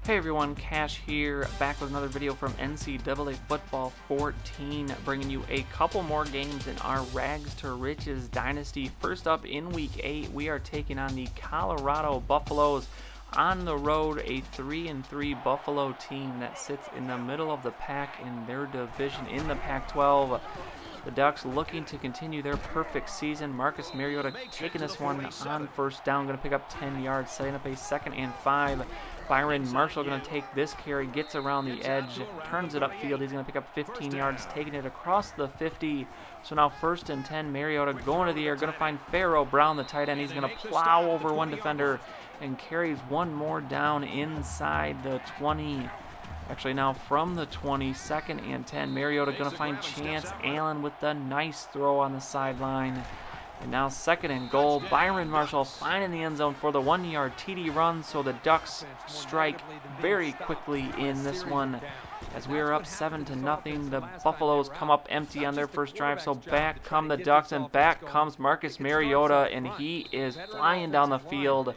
Hey everyone, Cash here, back with another video from NCAA Football 14, bringing you a couple more games in our Rags to Riches Dynasty. First up in Week 8, we are taking on the Colorado Buffaloes on the road, a 3-3 Buffalo team that sits in the middle of the pack in their division in the Pac-12. The Ducks looking to continue their perfect season. Marcus Mariota taking this one on first down, going to pick up 10 yards, setting up a 2nd and 5. Byron Marshall going to take this carry, gets around the edge, turns it upfield. He's going to pick up 15 yards, taking it across the 50. So now 1st and 10, Mariota going to the air, going to find Pharaoh Brown, the tight end. He's going to plow over one defender and carries one more down inside the 20. Actually now from the 20, 2nd and 10. Mariota going to find Chance Allen with the nice throw on the sideline. And now 2nd and goal. Byron Marshall finding the end zone for the 1-yard TD run. So the Ducks strike very quickly in this one. As we are up 7-0, the Buffaloes come up empty on their first drive. So back come the Ducks, and back comes Marcus Mariota, and he is flying down the field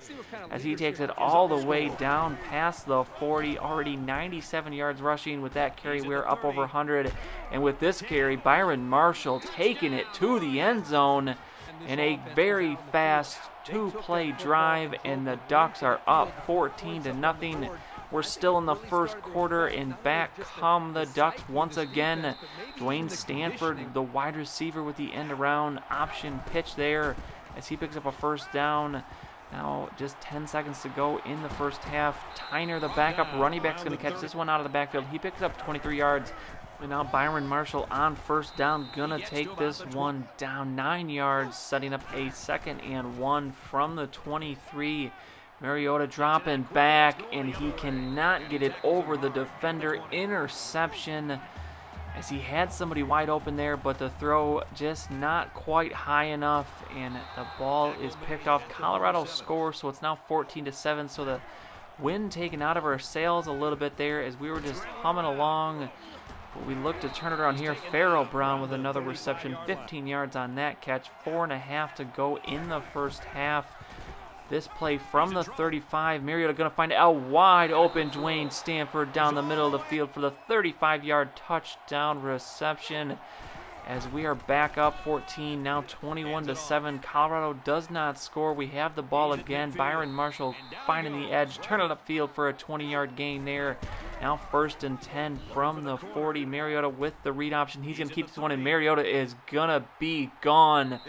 as he takes it all the way down past the 40. Already 97 yards rushing with that carry. We're up over 100. And with this carry, Byron Marshall taking it to the end zone in a very fast 2-play drive, and the Ducks are up 14-0. We're still in the first quarter, and back come the Ducks once again. Dwayne Stanford, the wide receiver, with the end-around option pitch there as he picks up a first down. Now just 10 seconds to go in the first half. Tyner, the backup running back, is going to catch this one out of the backfield. He picks up 23 yards. And now Byron Marshall on first down, gonna take this one down 9 yards, setting up a 2nd and 1 from the 23. Mariota dropping back, and he cannot get it over the defender. Interception, as he had somebody wide open there, but the throw just not quite high enough, and the ball is picked off. Colorado scores, so it's now 14-7. So the wind taken out of our sails a little bit there as we were just humming along. But we look to turn it around here. Pharaoh Brown with another reception, 15 yards on that catch. 4.5 to go in the first half. This play from the 35. Mariota going to find a wide open Dwayne Stanford down the middle of the field for the 35-yard touchdown reception. As we are back up 14, now 21-7. Colorado does not score. We have the ball again. Byron Marshall finding the edge, turn it upfield for a 20-yard gain there. Now 1st and 10 from the 40. Mariota with the read option. He's going to keep this one, and Mariota is going to be gone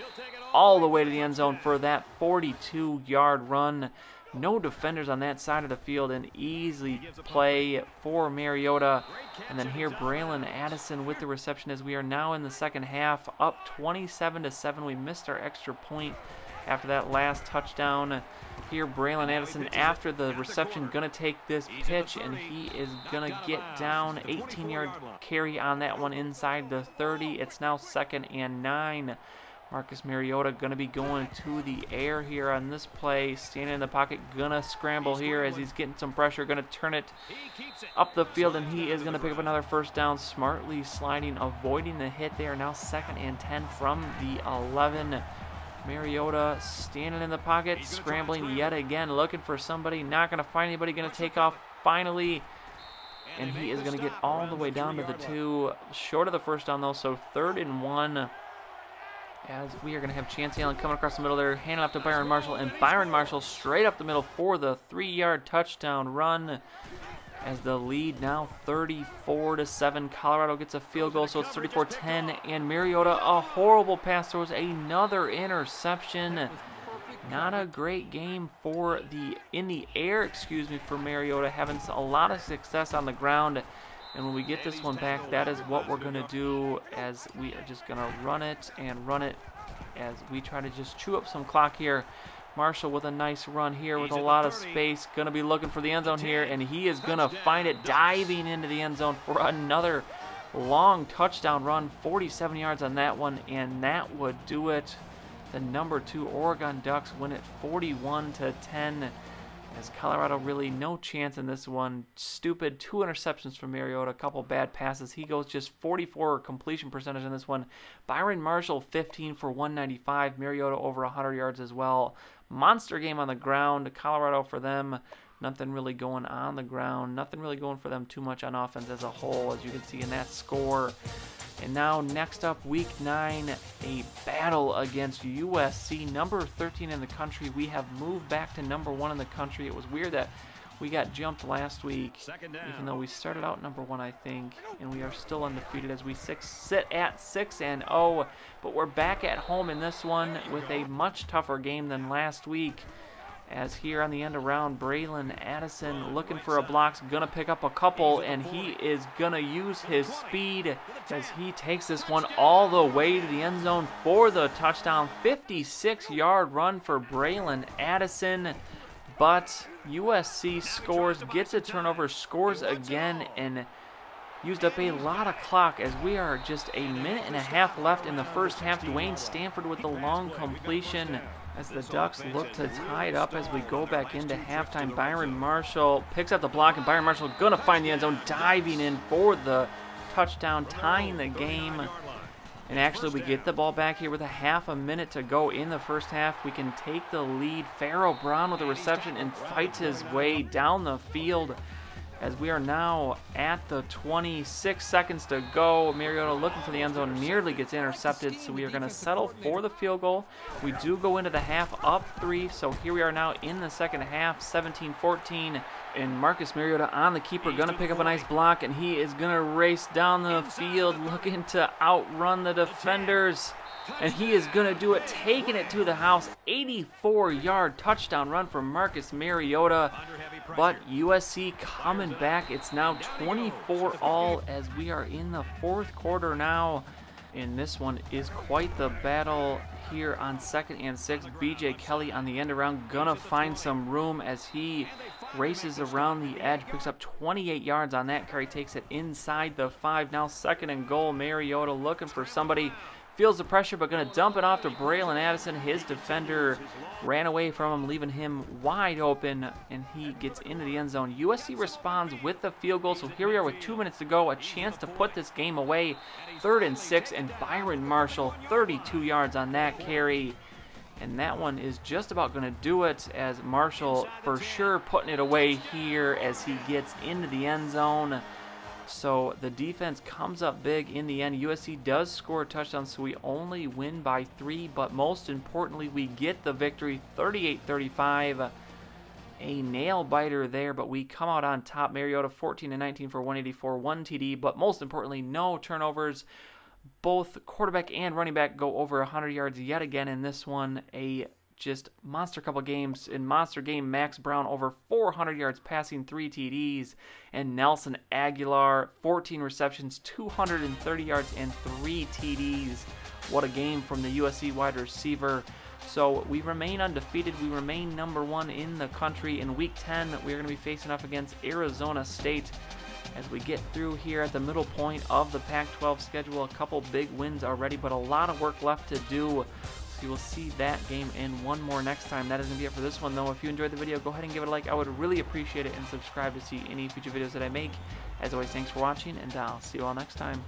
all the way to the end zone for that 42-yard run. No defenders on that side of the field, an easy play for Mariota. And then here Braylon Addison with the reception as we are now in the second half, up 27-7. We missed our extra point after that last touchdown. Here Braylon Addison after the reception going to take this pitch, and he is going to get down. 18-yard carry on that one inside the 30. It's now 2nd and 9. Marcus Mariota going to be going to the air here on this play. Standing in the pocket, going to scramble here as he's getting some pressure. Going to turn it up the field, and he is going to pick up another first down. Smartly sliding, avoiding the hit there. Now 2nd and 10 from the 11. Mariota standing in the pocket, scrambling yet again, looking for somebody. Not going to find anybody. Going to take off finally. And he is going to get all the way down to the 2. Short of the first down, though, so 3rd and 1. As we are going to have Chance Allen coming across the middle there, handing off to Byron Marshall, and Byron Marshall straight up the middle for the 3-yard touchdown run. As the lead now 34-7. Colorado gets a field goal, so it's 34-10. And Mariota, a horrible pass, throws another interception. Not a great game for for Mariota, having a lot of success on the ground. And when we get this one back, that is what we're going to do, as we are just going to run it as we try to just chew up some clock here. Marshall with a nice run here with a lot of space. Going to be looking for the end zone here, and he is going to find it, diving into the end zone for another long touchdown run. 47 yards on that one, and that would do it. The number 2 Oregon Ducks win it 41-10. As Colorado really no chance in this one. Stupid 2 interceptions from Mariota, a couple bad passes. He goes just 44 completion percentage in this one. Byron Marshall 15 for 195. Mariota over 100 yards as well. Monster game on the ground. Colorado for them. Nothing really going on the ground. Nothing really going for them too much on offense as a whole, as you can see in that score. And now next up, week 9, a battle against USC, number 13 in the country. We have moved back to number 1 in the country. It was weird that we got jumped last week, even though we started out number 1, I think, and we are still undefeated as we sit at 6-0. But we're back at home in this one with a much tougher game than last week. As here on the end around, Braylon Addison looking for a block, gonna pick up a couple, and he is gonna use his speed as he takes this one all the way to the end zone for the touchdown. 56-yard run for Braylon Addison, but USC scores, gets a turnover, scores again, and used up a lot of clock as we are just a minute and a half left in the first half. Dwayne Stanford with the long completion as the Ducks look to tie it up as we go back into halftime. Byron Marshall picks up the block, and Byron Marshall gonna find the end zone, diving in for the touchdown, tying the game. And actually, we get the ball back here with a half a minute to go in the first half. We can take the lead. Pharaoh Brown with a reception and fights his way down the field as we are now at the 26 seconds to go. Mariota looking for the end zone, nearly gets intercepted, so we are going to settle for the field goal. We do go into the half up 3, so here we are now in the second half, 17-14, and Marcus Mariota on the keeper, going to pick up a nice block, and he is going to race down the field, looking to outrun the defenders. And he is going to do it, taking it to the house. 84-yard touchdown run for Marcus Mariota. But USC coming back. It's now 24-all as we are in the fourth quarter now. And this one is quite the battle here on 2nd and 6. BJ Kelly on the end around, gonna find some room as he races around the edge, picks up 28 yards on that carry, takes it inside the 5. Now 2nd and goal. Mariota looking for somebody. Feels the pressure, but going to dump it off to Braylon Addison. His defender ran away from him, leaving him wide open, and he gets into the end zone. USC responds with the field goal, so here we are with 2 minutes to go, a chance to put this game away. 3rd and 6, and Byron Marshall, 32 yards on that carry. And that one is just about going to do it, as Marshall for sure putting it away here as he gets into the end zone. So the defense comes up big in the end. USC does score a touchdown, so we only win by 3. But most importantly, we get the victory, 38-35. A nail-biter there, but we come out on top. Mariota 14-19 for 184, 1 TD. But most importantly, no turnovers. Both quarterback and running back go over 100 yards yet again in this one. A just monster couple games. In monster game, Max Brown over 400 yards passing, 3 TDs. And Nelson Aguilar, 14 receptions, 230 yards, and 3 TDs. What a game from the USC wide receiver. So we remain undefeated. We remain number 1 in the country. In week 10, we're going to be facing off against Arizona State as we get through here at the middle point of the Pac-12 schedule. A couple big wins already, but a lot of work left to do. You will see that game and one more next time. That is going to be it for this one, though. If you enjoyed the video, go ahead and give it a like. I would really appreciate it, and subscribe to see any future videos that I make. As always, thanks for watching, and I'll see you all next time.